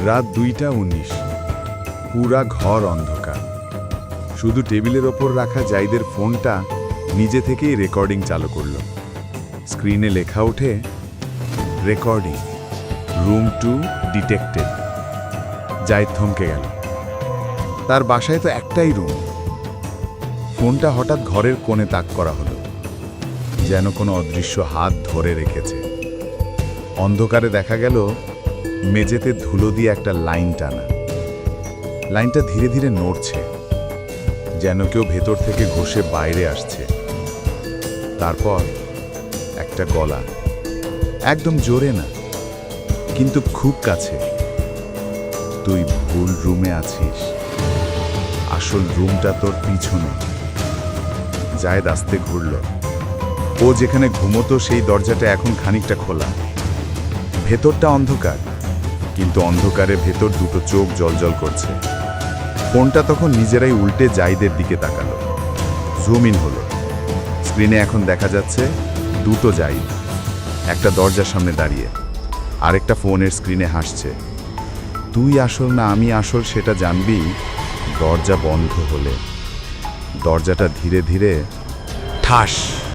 রাত 2:19। পুরা ঘর অন্ধকার। শুধু টেবিলের ওপর রাখা জাইদের ফোনটা নিজে থেকেই রেকর্ডিং চালু করল। স্ক্রিনে লেখা ওঠে, রেকর্ডিং, রুম 2 ডিটেক্টেড। জাইদ থমকে গেল। তার বাসায় তো একটাই রুম। ফোনটা হঠাৎ ঘরের কোণে তাক করা হলো, যেন কোনো অদৃশ্য হাত ধরে রেখেছে। অন্ধকারে দেখা গেল মেঝেতে ধুলো দিয়ে একটা লাইন টানা। লাইনটা ধীরে ধীরে নড়ছে, যেন কেউ ভেতর থেকে ঘষে বাইরে আসছে। তারপর একটা গলা, একদম জোরে না, কিন্তু খুব কাছে। তুই ভুল রুমে আছিস, আসল রুমটা তোর পিছনে। জায়েদ আস্তে ঘুরল। ও যেখানে ঘুমোতো সেই দরজাটা এখন খানিকটা খোলা। ভেতরটা অন্ধকার, কিন্তু অন্ধকারে ভেতর দুটো চোখ জ্বলজ্বল করছে। ফোনটা তখন নিজেরাই উল্টে জাইদের দিকে তাকালো। জুম ইন হলো। স্ক্রিনে এখন দেখা যাচ্ছে দুটো জাইদ, একটা দরজার সামনে দাঁড়িয়ে, আরেকটা ফোনের স্ক্রিনে হাসছে। তুই আসল না আমি আসল সেটা জানবি দরজা বন্ধ হলে। দরজাটা ধীরে ধীরে ঠাস